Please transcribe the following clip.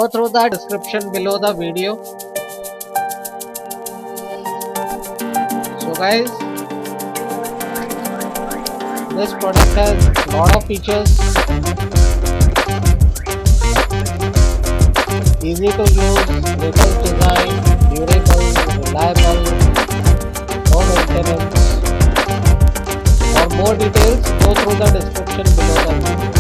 Go through the description below the video. So guys, this product has a lot of features, easy to use, rigorous design, durable, reliable, no maintenance. For more details, go through the description below the video.